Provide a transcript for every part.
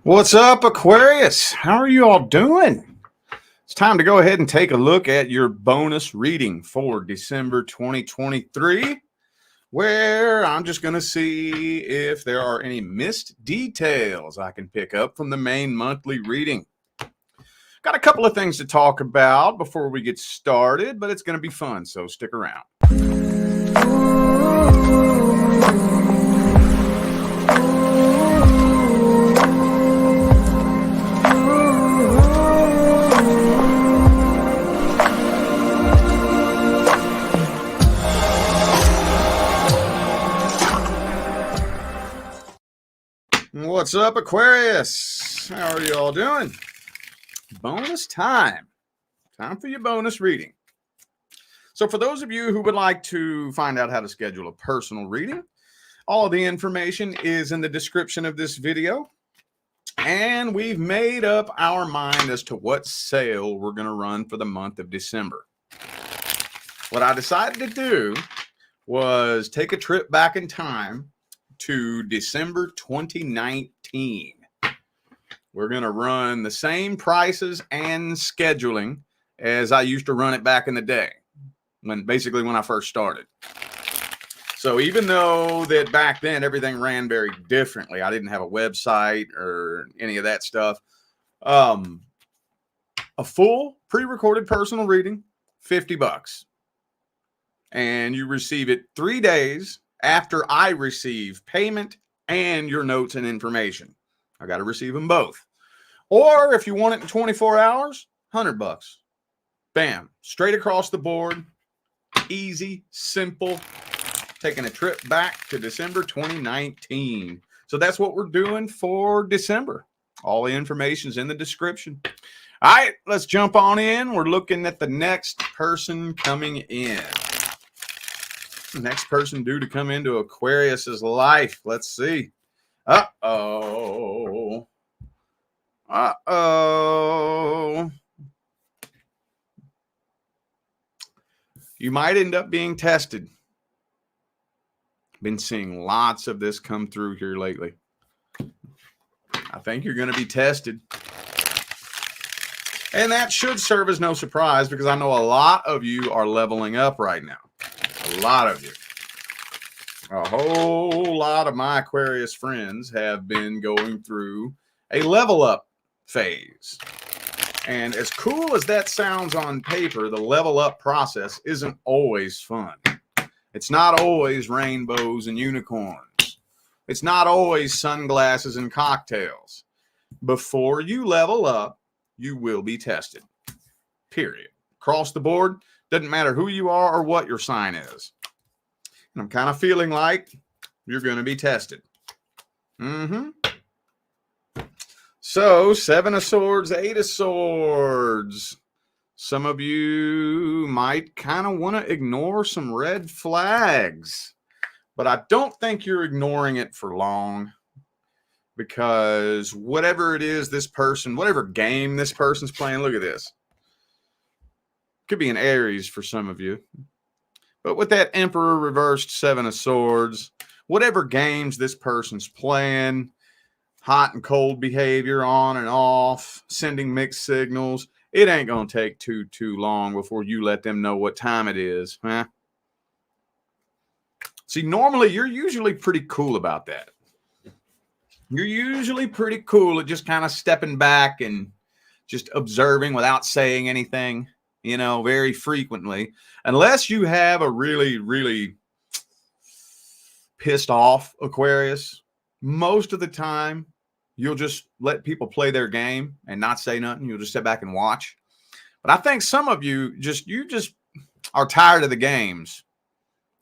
What's up, Aquarius? How are you all doing? It's time to go ahead and take a look at your bonus reading for December 2023, where I'm just going to see if there are any missed details I can pick up from the main monthly reading. Got a couple of things to talk about before we get started, but it's going to be fun, so stick around. What's up, Aquarius? How are you all doing? Bonus time. Time for your bonus reading. So for those of you who would like to find out how to schedule a personal reading, all of the information is in the description of this video. And we've made up our mind as to what sale we're going to run for the month of December. What I decided to do was take a trip back in time to December 2019. We're going to run the same prices and scheduling as I used to run it back in the day, when I first started. So even though that back then everything ran very differently, I didn't have a website or any of that stuff. A full pre-recorded personal reading, $50. And you receive it 3 days after I receive payment and your notes and information. I got to receive them both. Or if you want it in 24 hours, $100. Bam, straight across the board. Easy, simple. Taking a trip back to December 2019. So that's what we're doing for December. All the information's in the description. All right, let's jump on in. We're looking at the next person coming in. Next person due to come into Aquarius's life. Let's see. Uh-oh. You might end up being tested. Been seeing lots of this come through here lately. I think you're going to be tested. And that should serve as no surprise because I know a lot of you are leveling up right now. A lot of you. A whole lot of my Aquarius friends have been going through a level up phase. And as cool as that sounds on paper, the level up process isn't always fun. It's not always rainbows and unicorns. It's not always sunglasses and cocktails. Before you level up, you will be tested. Period. Across the board, doesn't matter who you are or what your sign is. And I'm kind of feeling like you're going to be tested. So, 7 of Swords, 8 of Swords. Some of you might kind of want to ignore some red flags. But I don't think you're ignoring it for long. Because whatever it is this person, whatever game this person's playing, look at this. Could be an Aries for some of you. But with that Emperor reversed 7 of Swords, whatever games this person's playing, hot and cold behavior on and off, sending mixed signals, it ain't going to take too long before you let them know what time it is. Huh? See, normally you're usually pretty cool about that. You're usually pretty cool at just kind of stepping back and just observing without saying anything, you know, very frequently. Unless you have a really, really pissed off Aquarius, most of the time you'll just let people play their game and not say nothing. You'll just sit back and watch. But I think some of you just are tired of the games.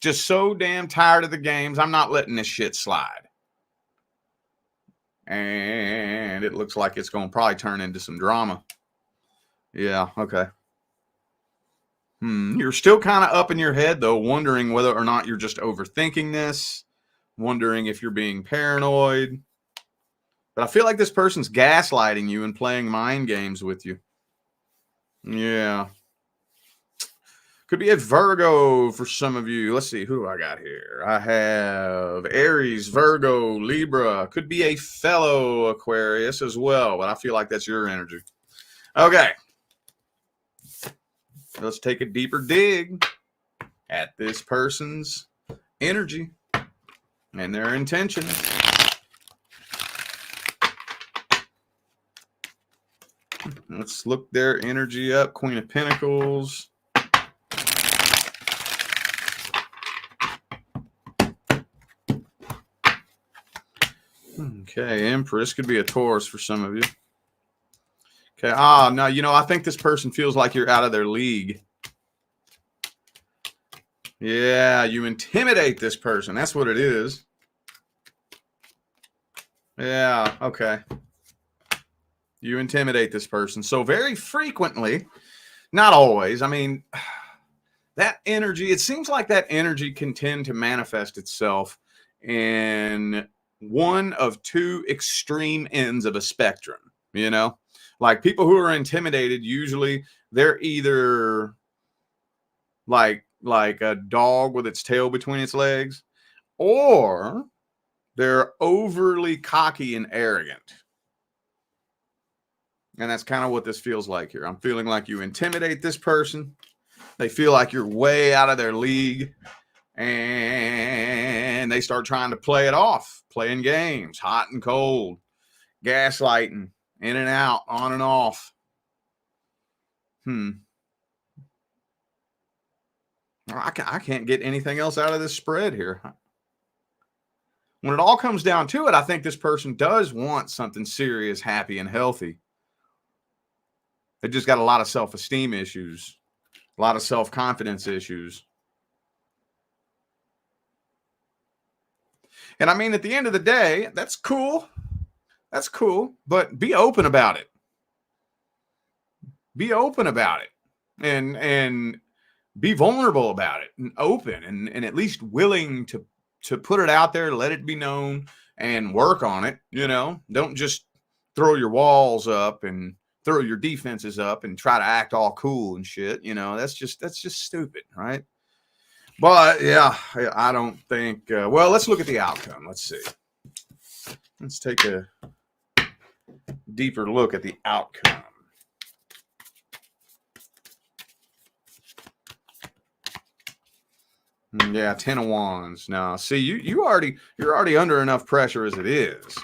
Just so damn tired of the games. I'm not letting this shit slide. And it looks like it's going to probably turn into some drama. Yeah, okay. You're still kind of up in your head, though, wondering whether or not you're just overthinking this, wondering if you're being paranoid. But I feel like this person's gaslighting you and playing mind games with you. Yeah. Could be a Virgo for some of you. Let's see, who do I got here? I have Aries, Virgo, Libra. Could be a fellow Aquarius as well, but I feel like that's your energy. Okay. Let's take a deeper dig at this person's energy and their intentions. Let's look their energy up. Queen of Pentacles. Okay, Empress could be a Taurus for some of you. Okay, no, you know, I think this person feels like you're out of their league. Yeah, you intimidate this person. That's what it is. Yeah, okay. You intimidate this person. So very frequently, not always, I mean, that energy, it seems like that energy can tend to manifest itself in one of two extreme ends of a spectrum, you know? Like people who are intimidated, usually they're either like a dog with its tail between its legs, or they're overly cocky and arrogant. And that's kind of what this feels like here. I'm feeling like you intimidate this person. They feel like you're way out of their league. And they start trying to play it off, playing games, hot and cold, gaslighting, in and out, on and off. I can't get anything else out of this spread here. When it all comes down to it, I think this person does want something serious, happy, and healthy. They just got a lot of self-esteem issues, a lot of self-confidence issues. And I mean, at the end of the day, that's cool. That's cool. But be open about it. Be open about it. And be vulnerable about it. And open. And at least willing to put it out there, let it be known, and work on it. You know, don't just throw your walls up and throw your defenses up and try to act all cool and shit. You know, that's just stupid, right? But yeah, I don't think, well, let's look at the outcome. Let's see. Let's take a deeper look at the outcome. Yeah, 10 of Wands. Now, see, you're already under enough pressure as it is.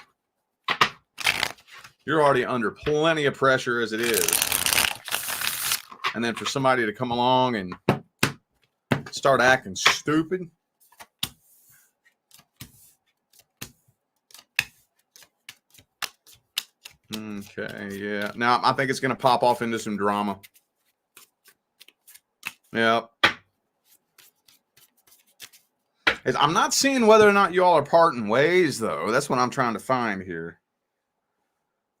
You're already under plenty of pressure as it is. And then for somebody to come along and start acting stupid. Okay, yeah. Now, I think it's going to pop off into some drama. Yep. I'm not seeing whether or not you all are parting ways, though. That's what I'm trying to find here.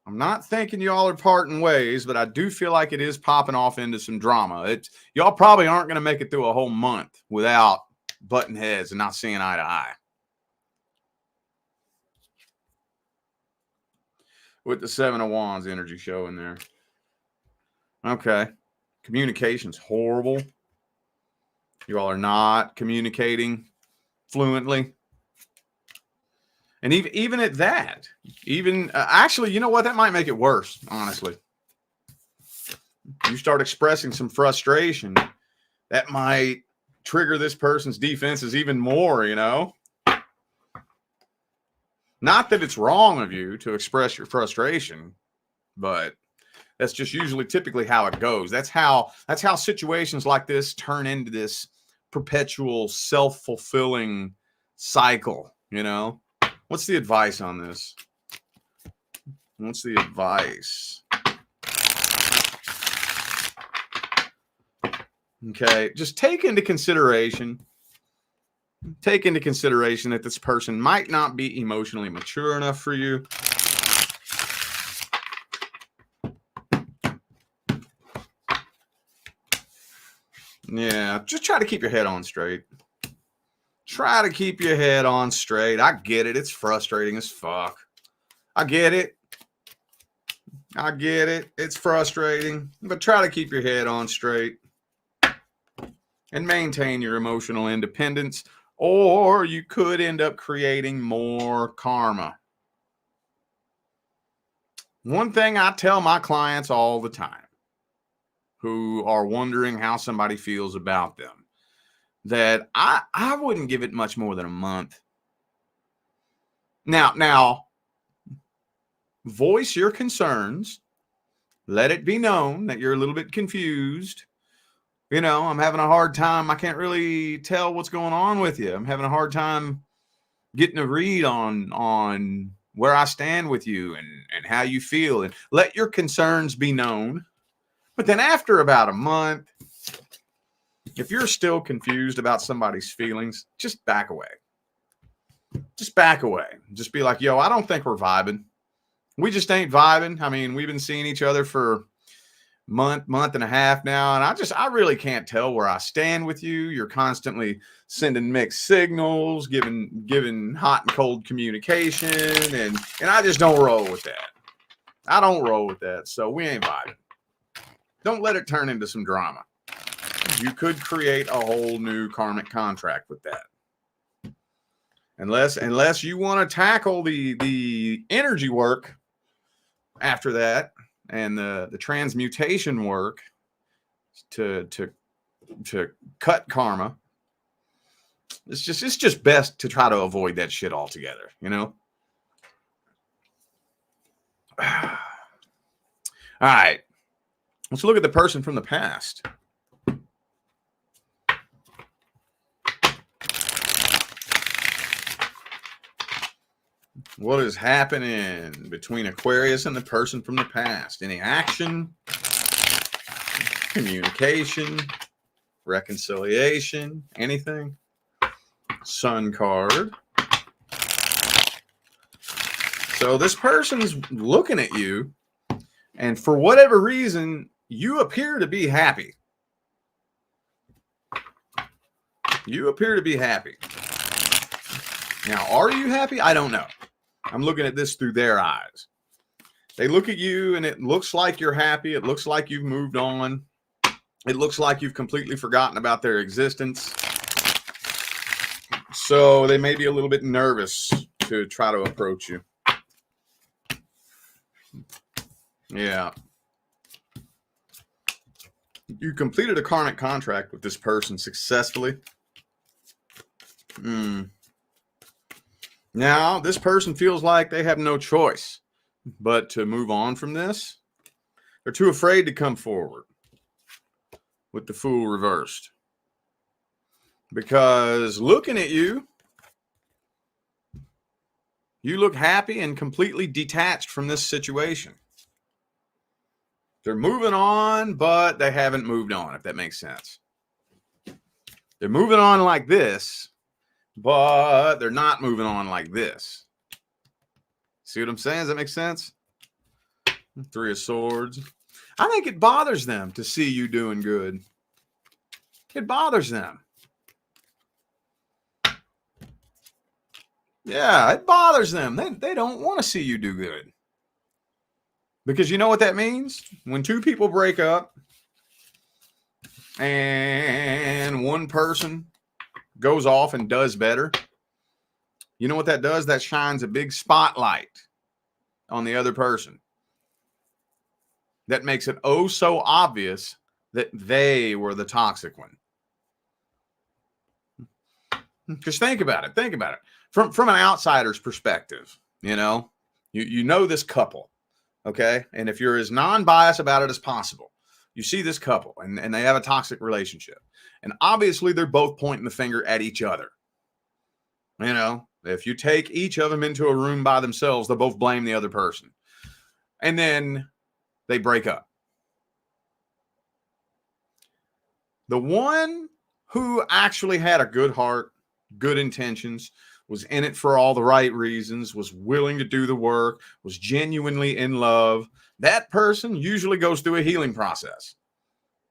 I'm not thinking y'all are parting ways, but I do feel like it is popping off into some drama. Y'all probably aren't going to make it through a whole month without butting heads and not seeing eye to eye. With the 7 of Wands energy showing there. Okay. Communication's horrible. You all are not communicating fluently. And even at that, actually, you know what? That might make it worse, honestly. You start expressing some frustration, that might trigger this person's defenses even more, you know? Not that it's wrong of you to express your frustration, but that's just usually typically how it goes. That's how situations like this turn into this perpetual self-fulfilling cycle, you know? What's the advice on this? What's the advice? Okay, just take into consideration that this person might not be emotionally mature enough for you. Yeah, just try to keep your head on straight. Try to keep your head on straight. I get it. It's frustrating as fuck. I get it. It's frustrating. But try to keep your head on straight. and maintain your emotional independence, or you could end up creating more karma. One thing I tell my clients all the time who are wondering how somebody feels about them, that I wouldn't give it much more than a month. Now, voice your concerns. Let it be known that you're a little bit confused. I'm having a hard time. I can't really tell what's going on with you. I'm having a hard time getting a read on where I stand with you and how you feel. And let your concerns be known. But then after about a month, if you're still confused about somebody's feelings, just back away. Just back away. Just be like, yo, I don't think we're vibing. We just ain't vibing. I mean, we've been seeing each other for month and a half now, and I really can't tell where I stand with you. You're constantly sending mixed signals, giving hot and cold communication, and I just don't roll with that. I don't roll with that, so we ain't vibing. Don't let it turn into some drama. You could create a whole new karmic contract with that. Unless you want to tackle the energy work after that and the transmutation work to cut karma. It's just best to try to avoid that shit altogether, All right. Let's look at the person from the past. What is happening between Aquarius and the person from the past? Any action, communication, reconciliation, anything? Sun card. So this person's looking at you, and for whatever reason, you appear to be happy. You appear to be happy. Now, are you happy? I don't know. I'm looking at this through their eyes. They look at you and it looks like you're happy. It looks like you've moved on. It looks like you've completely forgotten about their existence. So they may be a little bit nervous to try to approach you. Yeah. You completed a karmic contract with this person successfully. Now, this person feels like they have no choice but to move on from this. They're too afraid to come forward with the Fool reversed. Because looking at you, you look happy and completely detached from this situation. They're moving on, but they haven't moved on, if that makes sense. They're moving on like this, but they're not moving on like this. See what I'm saying? Does that make sense? Three of Swords. I think it bothers them to see you doing good. It bothers them. Yeah, it bothers them. They don't want to see you do good. Because you know what that means? When two people break up and one person goes off and does better, you know what that does? That shines a big spotlight on the other person. That makes it oh so obvious that they were the toxic one. Just think about it. Think about it. From an outsider's perspective, you know this couple, okay? And if you're as non-biased about it as possible, you see this couple and they have a toxic relationship. And obviously they're both pointing the finger at each other. You know, if you take each of them into a room by themselves, they'll both blame the other person. And then they break up. The one who actually had a good heart, good intentions, was in it for all the right reasons, was willing to do the work, was genuinely in love, that person usually goes through a healing process.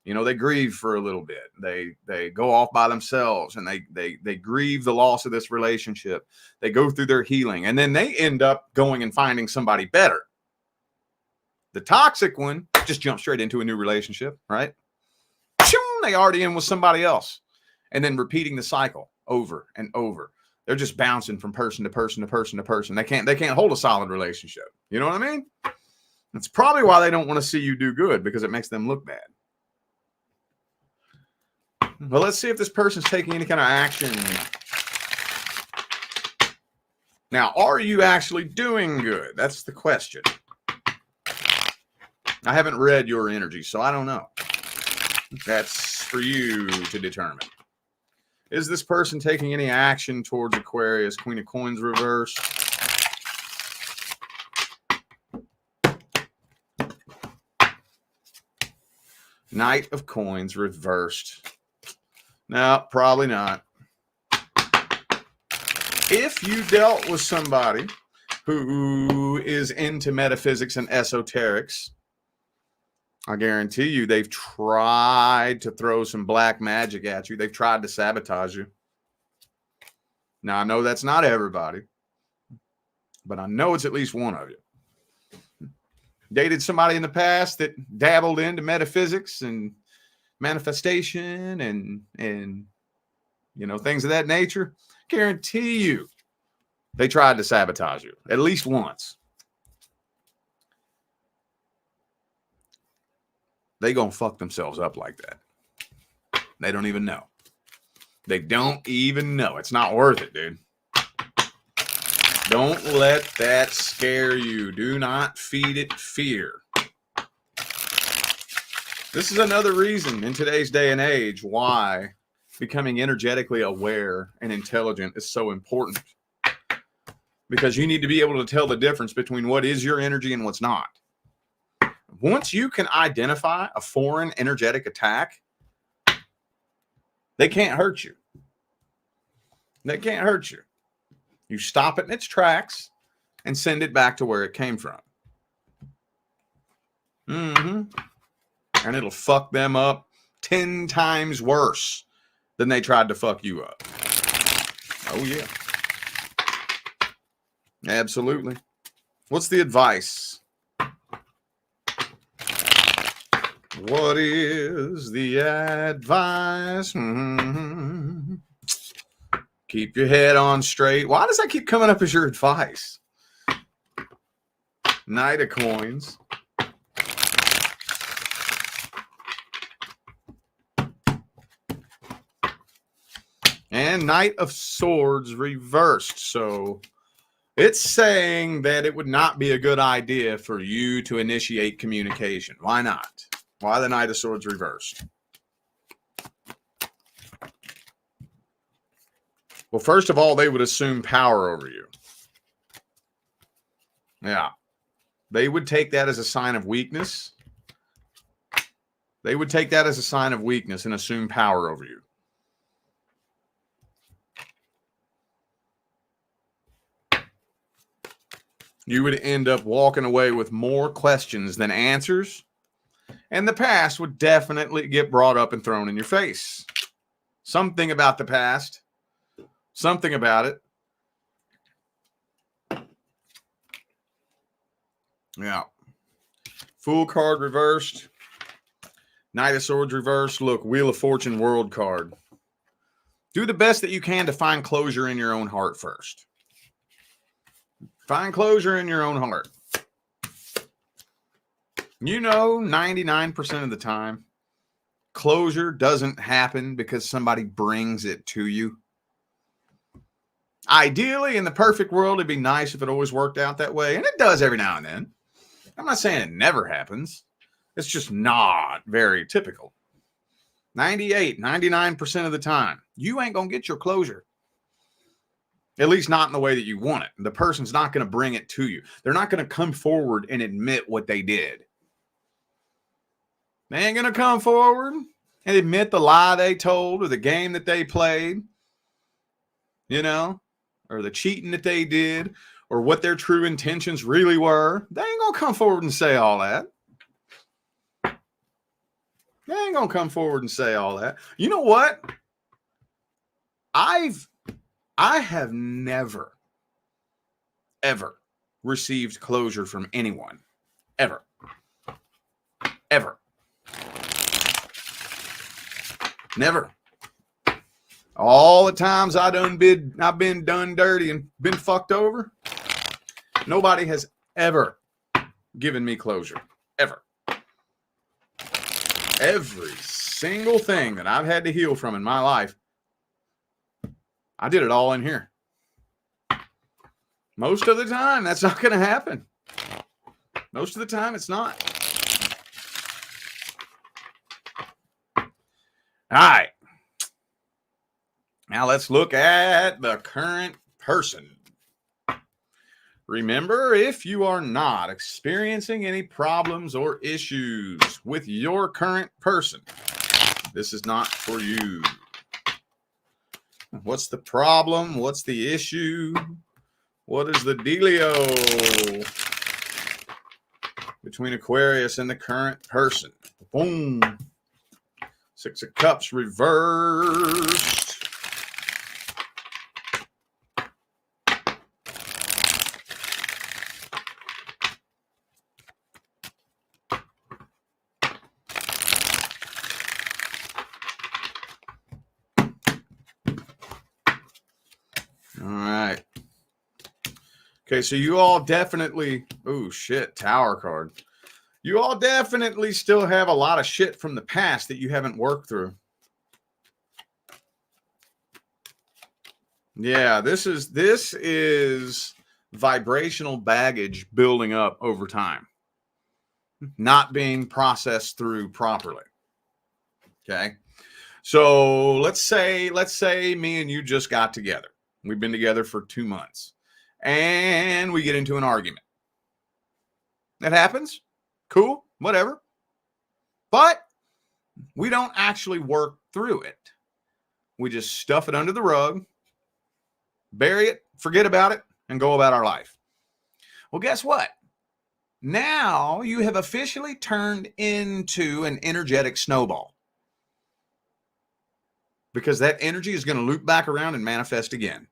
You know, they grieve for a little bit. They go off by themselves and they grieve the loss of this relationship. They go through their healing and then they end up going and finding somebody better. The toxic one just jumps straight into a new relationship, right? They already in with somebody else. and then repeating the cycle over and over. They're just bouncing from person to person to person to person. They can't hold a solid relationship. You know what I mean? That's probably why they don't want to see you do good, because it makes them look bad. Well, let's see if this person's taking any kind of action. Now, are you actually doing good? That's the question. I haven't read your energy, so I don't know. That's for you to determine. Is this person taking any action towards Aquarius? Queen of Coins reversed. Knight of Coins reversed. No, probably not. If you dealt with somebody who is into metaphysics and esoterics, I guarantee you they've tried to throw some black magic at you. They've tried to sabotage you. Now, I know that's not everybody, but I know it's at least one of you. Dated somebody in the past that dabbled into metaphysics and manifestation and you know, things of that nature. Guarantee you they tried to sabotage you at least once. They gonna fuck themselves up like that. They don't even know. They don't even know. It's not worth it, dude. Don't let that scare you. Do not feed it fear. This is another reason in today's day and age why becoming energetically aware and intelligent is so important. Because you need to be able to tell the difference between what is your energy and what's not. Once you can identify a foreign energetic attack, they can't hurt you. They can't hurt you. You stop it in its tracks and send it back to where it came from. And it'll fuck them up 10 times worse than they tried to fuck you up. Oh, yeah. Absolutely. What's the advice? What is the advice? Keep your head on straight. Why does that keep coming up as your advice? Knight of Coins. And Knight of Swords reversed. So it's saying that it would not be a good idea for you to initiate communication. Why not? Why the Knight of Swords reversed? Well, first of all, they would assume power over you. Yeah. They would take that as a sign of weakness. They would take that as a sign of weakness and assume power over you. You would end up walking away with more questions than answers. And the past would definitely get brought up and thrown in your face. Something about the past. Something about it. Yeah. Fool card reversed. Knight of Swords reversed. Look, Wheel of Fortune World card. Do the best that you can to find closure in your own heart first. Find closure in your own heart. You know, 99% of the time, closure doesn't happen because somebody brings it to you. Ideally, in the perfect world, it'd be nice if it always worked out that way. And it does every now and then. I'm not saying it never happens. It's just not very typical. 99% of the time, you ain't going to get your closure. At least not in the way that you want it. The person's not going to bring it to you. They're not going to come forward and admit what they did. They ain't going to come forward and admit the lie they told or the game that they played, you know, or the cheating that they did or what their true intentions really were. They ain't going to come forward and say all that. They ain't going to come forward and say all that. You know what? I have never, ever received closure from anyone. Ever. Ever. Never. All the times I've been done dirty and been fucked over, nobody has ever given me closure. Ever. Every single thing that I've had to heal from in my life, I did it all in here. Most of the time, that's not going to happen. Most of the time, it's not. All right. Now let's look at the current person. Remember, if you are not experiencing any problems or issues with your current person, this is not for you. What's the problem? What's the issue? What is the dealio between Aquarius and the current person? Boom. Six of Cups reversed. All right. Okay, so you all definitely, oh shit, Tower card. You all definitely still have a lot of shit from the past that you haven't worked through. Yeah, this is vibrational baggage building up over time, not being processed through properly. Okay. So let's say me and you just got together. We've been together for 2 months and we get into an argument. That happens. Cool. Whatever. But we don't actually work through it. We just stuff it under the rug, bury it, forget about it, and go about our life. Well, guess what? Now you have officially turned into an energetic snowball. Because that energy is going to loop back around and manifest again.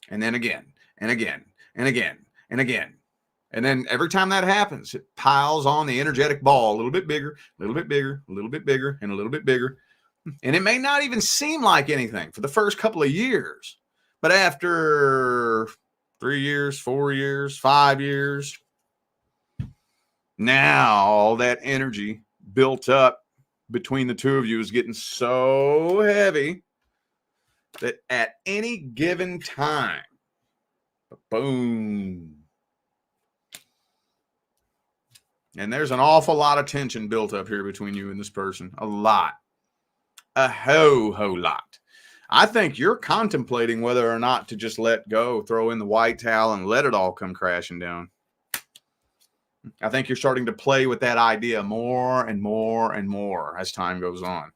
And then again, and again, and again, and again. And then every time that happens, it piles on the energetic ball a little bit bigger, a little bit bigger, a little bit bigger, and a little bit bigger. And it may not even seem like anything for the first couple of years. But after 3 years, 4 years, 5 years, now all that energy built up between the two of you is getting so heavy that at any given time, boom. And there's an awful lot of tension built up here between you and this person. A lot. A whole lot. I think you're contemplating whether or not to just let go, throw in the white towel, and let it all come crashing down. I think you're starting to play with that idea more and more and more as time goes on.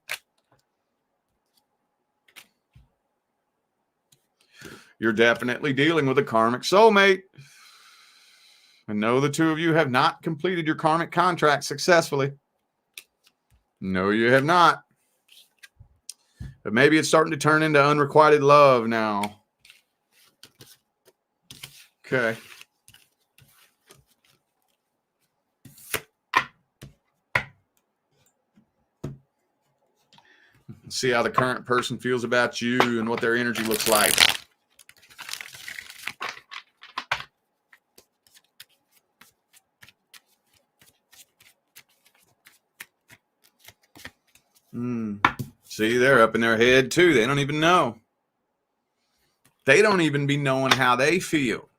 You're definitely dealing with a karmic soulmate. I know the two of you have not completed your karmic contract successfully. No, you have not. But maybe it's starting to turn into unrequited love now. Okay. See how the current person feels about you and what their energy looks like. See, they're up in their head too. They don't even know. They don't even be knowing how they feel.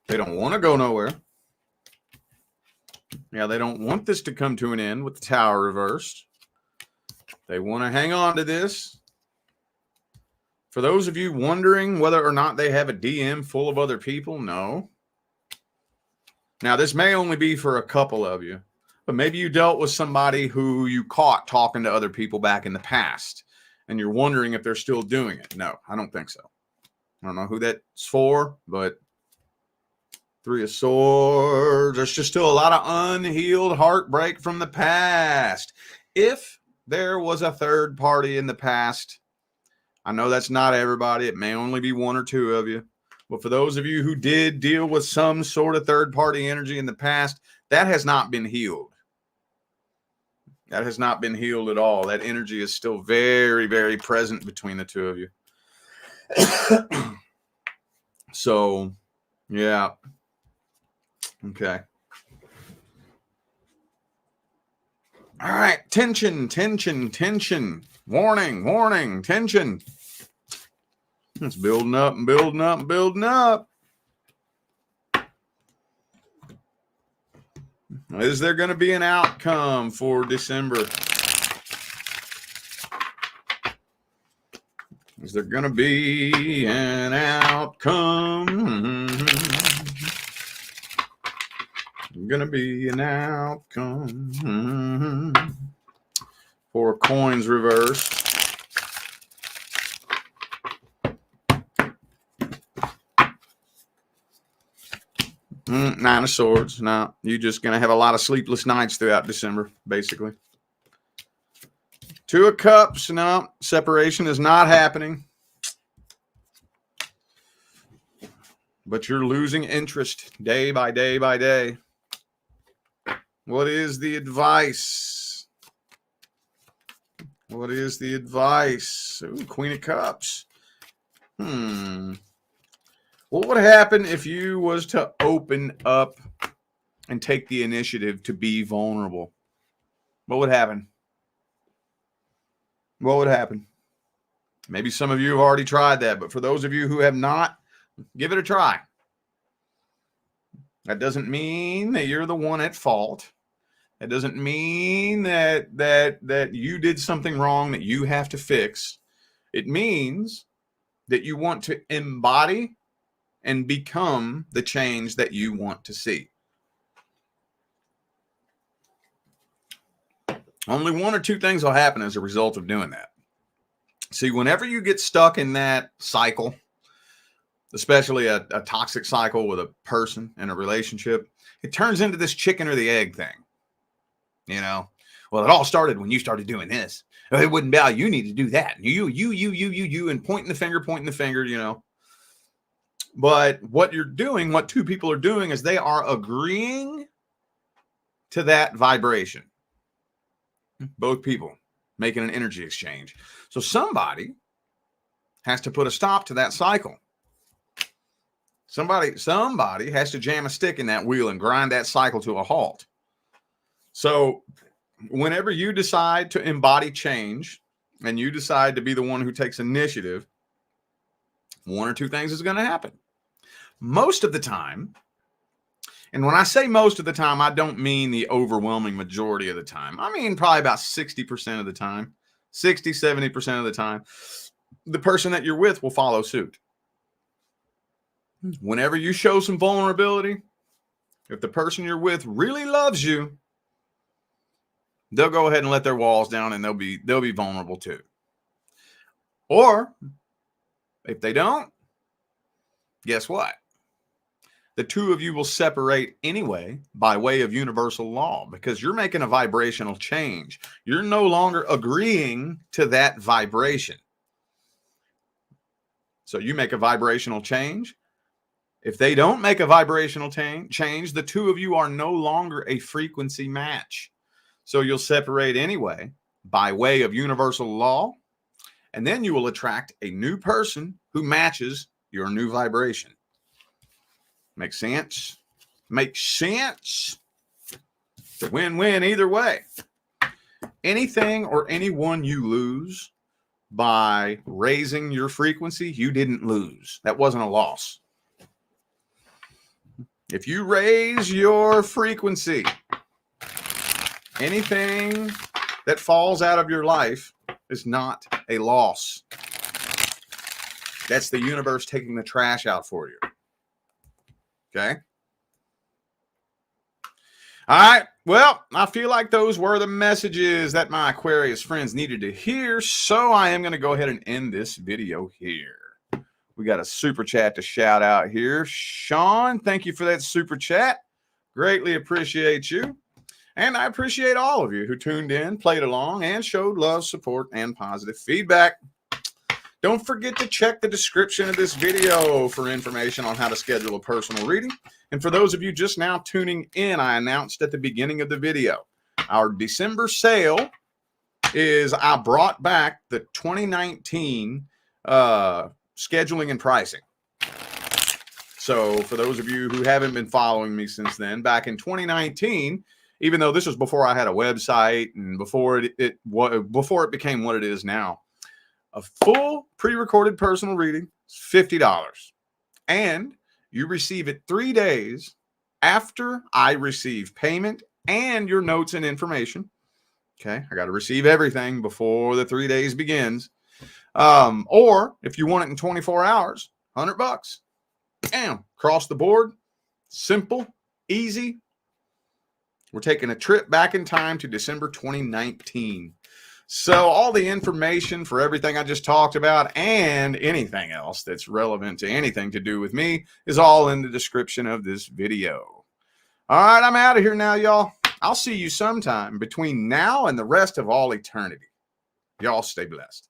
They don't want to go nowhere. Yeah, they don't want this to come to an end with the Tower reversed. They want to hang on to this. For those of you wondering whether or not they have a DM full of other people, no. Now, this may only be for a couple of you, but maybe you dealt with somebody who you caught talking to other people back in the past, and you're wondering if they're still doing it. No, I don't think so. I don't know who that's for, but Three of Swords. There's just still a lot of unhealed heartbreak from the past. If there was a third party in the past, I know that's not everybody. It may only be one or two of you. But for those of you who did deal with some sort of third-party energy in the past, that has not been healed. That has not been healed at all. That energy is still very, very present between the two of you. So, yeah. Okay. All right. Tension, tension, tension. Warning, warning, tension. It's building up and building up and building up. Is there going to be an outcome for December? Is there going to be an outcome? Going to be an outcome for coins reversed. Nine of Swords. No, you're just going to have a lot of sleepless nights throughout December, basically. Two of Cups. No, separation is not happening. But you're losing interest day by day by day. What is the advice? What is the advice? Ooh, Queen of Cups. What would happen if you was to open up and take the initiative to be vulnerable? What would happen? What would happen? Maybe some of you have already tried that, but for those of you who have not, give it a try. That doesn't mean that you're the one at fault. It doesn't mean that you did something wrong that you have to fix. It means that you want to embody and become the change that you want to see. Only one or two things will happen as a result of doing that. See, whenever you get stuck in that cycle, especially a toxic cycle with a person in a relationship, it turns into this chicken or the egg thing. You know, well, it all started when you started doing this. It wouldn't be how you need to do that. You, and pointing the finger, you know. But what you're doing, what two people are doing is they are agreeing to that vibration. Both people making an energy exchange. So somebody has to put a stop to that cycle. Somebody has to jam a stick in that wheel and grind that cycle to a halt. So whenever you decide to embody change and you decide to be the one who takes initiative, one or two things is going to happen. Most of the time, and when I say most of the time, I don't mean the overwhelming majority of the time. I mean probably about 60% of the time, 60, 70% of the time, the person that you're with will follow suit. Whenever you show some vulnerability, if the person you're with really loves you, they'll go ahead and let their walls down and they'll be vulnerable too. Or if they don't, guess what? The two of you will separate anyway by way of universal law because you're making a vibrational change. You're no longer agreeing to that vibration. So you make a vibrational change. If they don't make a vibrational change, the two of you are no longer a frequency match. So you'll separate anyway by way of universal law, and then you will attract a new person who matches your new vibration. Makes sense? Makes sense? It's a win-win either way. Anything or anyone you lose by raising your frequency, you didn't lose. That wasn't a loss. If you raise your frequency, anything that falls out of your life is not a loss. That's the universe taking the trash out for you. Okay? All right. Well, I feel like those were the messages that my Aquarius friends needed to hear. So I am going to go ahead and end this video here. We got a super chat to shout out here. Sean, thank you for that super chat. Greatly appreciate you. And I appreciate all of you who tuned in, played along, and showed love, support, and positive feedback. Don't forget to check the description of this video for information on how to schedule a personal reading. And for those of you just now tuning in, I announced at the beginning of the video, our December sale is I brought back the 2019 scheduling and pricing. So for those of you who haven't been following me since then, back in 2019, even though this was before I had a website and before it became what it is now, a full pre-recorded personal reading is $50. And you receive it 3 days after I receive payment and your notes and information. Okay, I got to receive everything before the 3 days begins. Or if you want it in 24 hours, $100. Bam, across the board. Simple, easy. We're taking a trip back in time to December 2019. So all the information for everything I just talked about and anything else that's relevant to anything to do with me is all in the description of this video. All right, I'm out of here now, y'all. I'll see you sometime between now and the rest of all eternity. Y'all stay blessed.